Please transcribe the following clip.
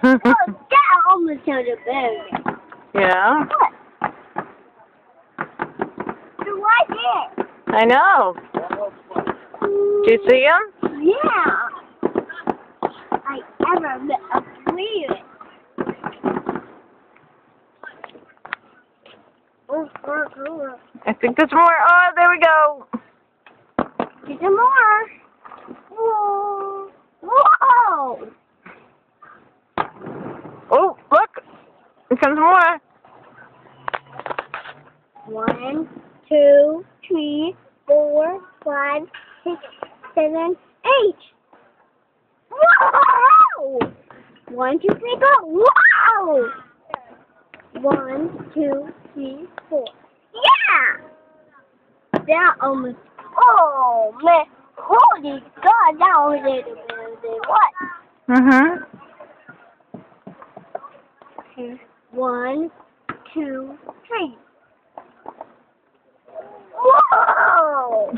Oh, that almost sounded big. Yeah? What? You're right there. I know. Do you see him? Yeah. I ever believe it. I think there's more. Oh, there we go. There's more. Whoa. Whoa. Oh, look. Here comes more. 1, 2, 3, 4, 5, 6, 7, 8. Whoa! 1, 2, 3, 4. Wow! 1, 2, 3, 4. Yeah! That almost. Oh man! Holy God! That almost did what? Okay. 1, 2, 3. Whoa!